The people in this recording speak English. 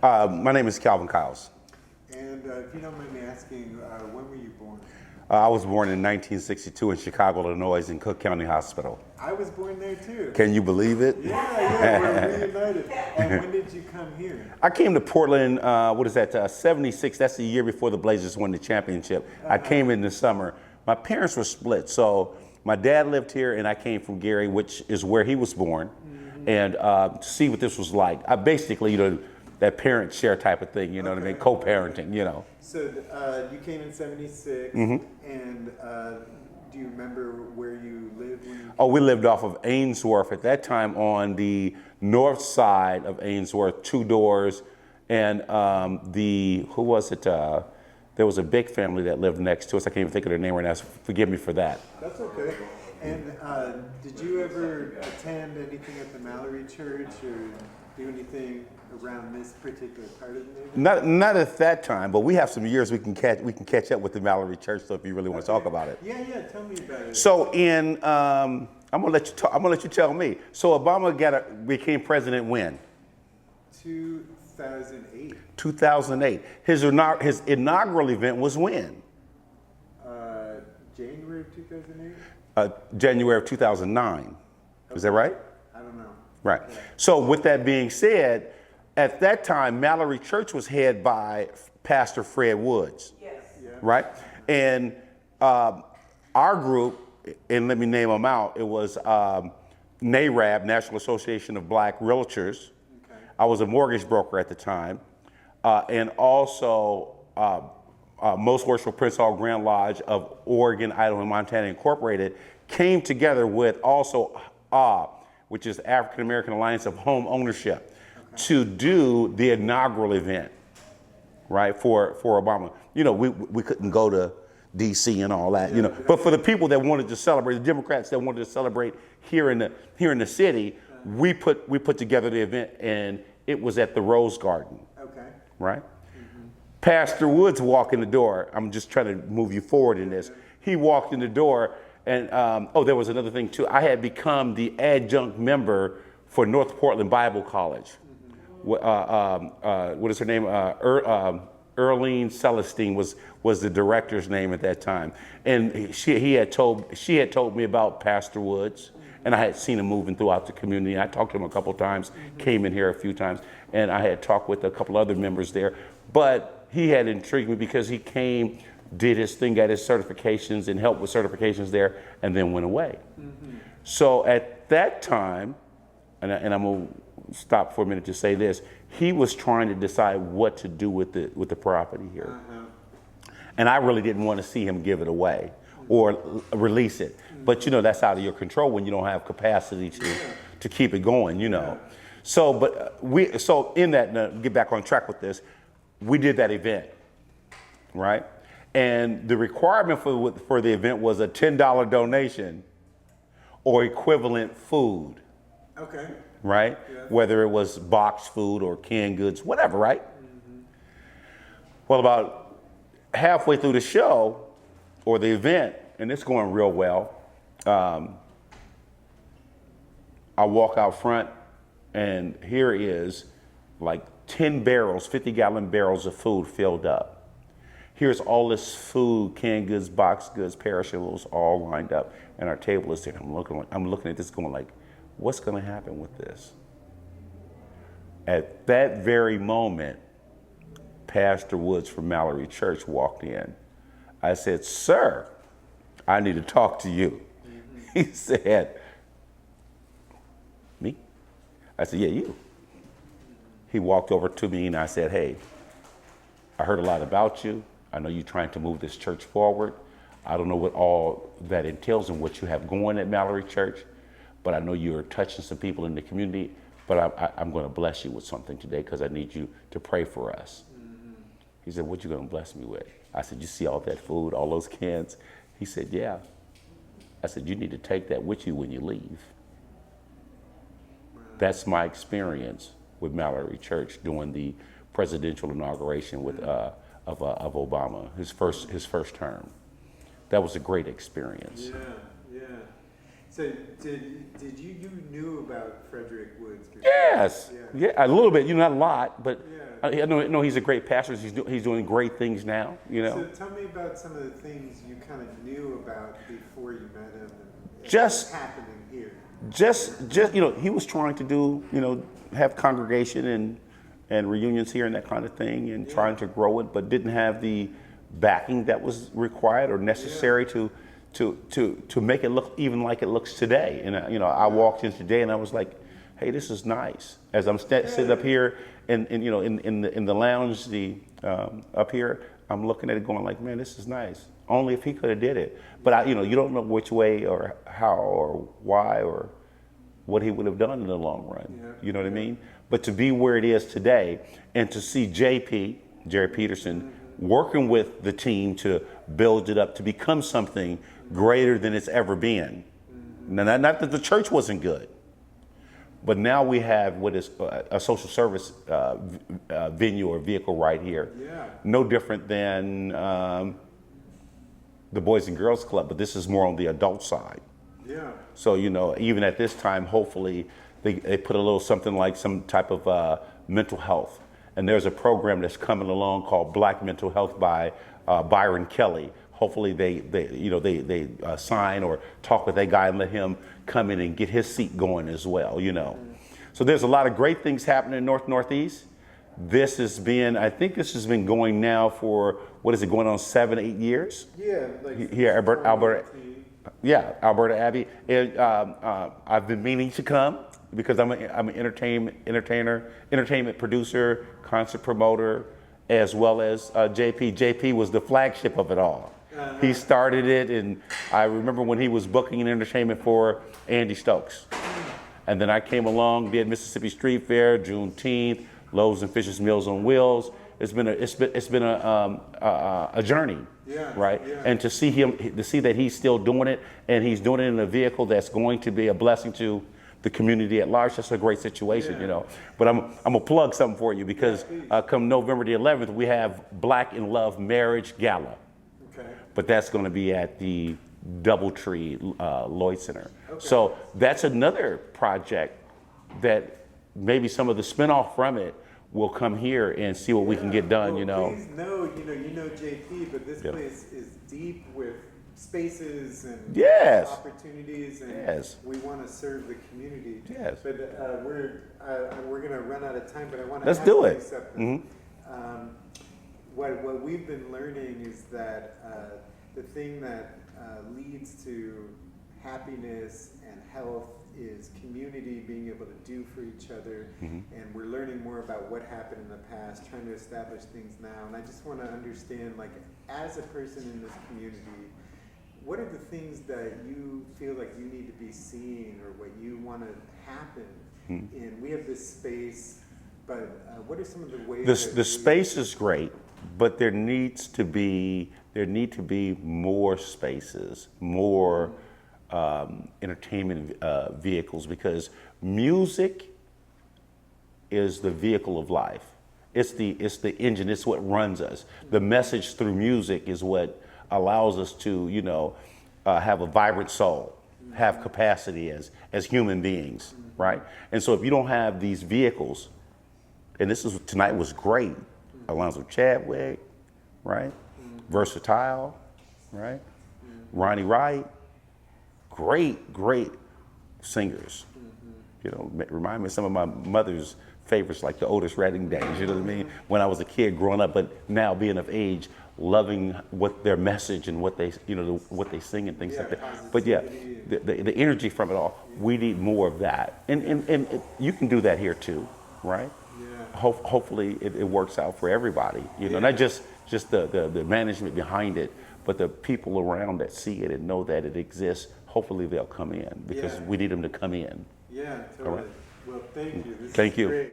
My name is Calvin Kyles. And if you don't mind me asking, when were you born? I was born in 1962 in Chicago, Illinois, in Cook County Hospital. I was born there too. Can you believe it? Yeah, we're reunited. And when did you come here? I came to Portland, 76. That's the year before the Blazers won the championship. I came in the summer. My parents were split, so my dad lived here and I came from Gary, which is where he was born, and to see what this was like. I basically, that parent share type of thing, what I mean? Co-parenting, So you came in 76, and do you remember where you lived when you Oh, we lived off of Ainsworth at that time on the north side of Ainsworth, 2 doors, and who was it? There was a big family that lived next to us. I can't even think of their name right now, so forgive me for that. That's okay. And did you ever attend anything at the Mallory Church or do anything around this particular part of the neighborhood? Not at that time, but we have some years we can catch up with the Mallory Church. So if you really want to talk about it. Yeah, tell me about it. So I'm gonna let you talk. I'm gonna let you tell me. So Obama became president when? 2008. 2008. His inaugural event was when? January of 2008. January of 2009. Is that right? I don't know. Right. Yeah. So with that being said, at that time, Mallory Church was headed by Pastor Fred Woods. Yes. Yeah. Right? And our group, and let me name them out, it was NARAB, National Association of Black Realtors. Okay. I was a mortgage broker at the time. And also Most Worshipful Prince Hall Grand Lodge of Oregon, Idaho, and Montana Incorporated came together with also which is African American Alliance of Home Ownership, to do the inaugural event, right, for Obama. We couldn't go to D.C. and all that, But for the people that wanted to celebrate, the Democrats that wanted to celebrate here in the city, we put together the event, and it was at the Rose Garden. Okay. Right? Pastor Woods walked in the door. I'm just trying to move you forward in this. He walked in the door, and there was another thing too. I had become the adjunct member for North Portland Bible College. What is her name? Earlene Celestine was the director's name at that time, and she had told me about Pastor Woods, and I had seen him moving throughout the community. I talked to him a couple times, came in here a few times, and I had talked with a couple other members there. But he had intrigued me because he came, did his thing, got his certifications, and helped with certifications there, and then went away. So at that time, and I'm gonna stop for a minute to say this, he was trying to decide what to do with the property here. And I really didn't want to see him give it away or release it. But that's out of your control when you don't have capacity to keep it going, So in that, now, get back on track with this, we did that event, right? And the requirement for the event was a $10 donation or equivalent food. Okay. Right? Yeah. Whether it was boxed food or canned goods, whatever, right? Well, about halfway through the show or the event, and it's going real well, I walk out front, and here is like 10 barrels, 50-gallon barrels of food filled up. Here's all this food, canned goods, boxed goods, perishables, all lined up, and our table is there. I'm looking at this going like, what's going to happen with this? At that very moment, Pastor Woods from Mallory Church walked in. I said, "Sir, I need to talk to you." He said, "Me?" I said, "Yeah, you." He walked over to me and I said, "Hey, I heard a lot about you. I know you're trying to move this church forward. I don't know what all that entails and what you have going at Mallory Church, but I know you're touching some people in the community, but I'm going to bless you with something today because I need you to pray for us." He said, "What you going to bless me with?" I said, "You see all that food, all those cans?" He said, "Yeah." I said, "You need to take that with you when you leave." That's my experience with Mallory Church during the presidential inauguration of Obama, his first term. That was a great experience. Yeah. So did you knew about Frederick Woods before? Yes. Yeah. Yeah, a little bit. Not a lot, but Yeah. I know he's a great pastor. He's doing great things now, you know. So tell me about some of the things you kind of knew about before you met him and Just- what's happening here. Just you know, he was trying to do, you know, have congregation and reunions here and that kind of thing, and trying to grow it, but didn't have the backing that was required or necessary to make it look even like it looks today. And you know, I walked in today and I was like, hey, this is nice. As I'm sitting up here in you know in the lounge, up here, I'm looking at it going like, man, this is nice. Only if he could have did it. But you know, you don't know which way or how or why or what he would have done in the long run. Yeah. You know what I mean? But to be where it is today, and to see JP, Jerry Peterson, working with the team to build it up to become something greater than it's ever been. Now, not that the church wasn't good, but now we have what is a social service venue or vehicle right here. Yeah. No different than the Boys and Girls Club, but this is more on the adult side. Yeah. So, you know, even at this time, hopefully they put a little something like some type of mental health. And there's a program that's coming along called Black Mental Health by Byron Kelly. Hopefully they sign or talk with that guy and let him come in and get his seat going as well, you know. So there's a lot of great things happening in Northeast. I think this has been going now for, what is it, going on 7-8 years? Yeah. Like Here, Alberta. Yeah, Alberta Abbey. I've been meaning to come because I'm an entertainment producer, concert promoter, as well as JP. JP was the flagship of it all. He started it, and I remember when he was booking an entertainment for Andy Stokes. And then I came along, did Mississippi Street Fair, Juneteenth, Loaves and Fishes Meals on Wheels. It's been a journey, right? Yeah. And to see that he's still doing it, and he's doing it in a vehicle that's going to be a blessing to the community at large. That's a great situation, you know. But I'm gonna plug something for you because come November the 11th, we have Black in Love Marriage Gala. Okay. But that's going to be at the Doubletree Lloyd Center. Okay. So that's another project that maybe some of the spinoff from it will come here and see what we can get done, you know. Please know, you know JP, but this place is deep with spaces and opportunities, and we want to serve the community. Yes. But we're going to run out of time, but I want to Let's ask do you it. something. What we've been learning is that the thing that leads to happiness and health is community, being able to do for each other, and we're learning more about what happened in the past, trying to establish things now. And I just want to understand, like, as a person in this community, what are the things that you feel like you need to be seeing or what you want to happen? And we have this space, but what are some of the ways? The space is great, but there need to be more spaces, more entertainment vehicles, because music is the vehicle of life. It's the engine. It's what runs us. The message through music is what allows us to, you know, have a vibrant soul, have capacity as human beings, right? And so if you don't have these vehicles, and tonight was great. Alonzo Chadwick, right? Versatile, right? Ronnie Wright, great singers. You know, remind me of some of my mother's favorites, like the Otis Redding days, you know what I mean? When I was a kid growing up, but now being of age, loving what their message and what they, you know, what they sing and things like that. But yeah, the energy from it all, we need more of that. And you can do that here too, right? Yeah. Hopefully it works out for everybody, you know, not just the management behind it, but the people around that see it and know that it exists. Hopefully they'll come in because we need them to come in. Yeah, totally. Right. Well, thank you. Thank you. Great.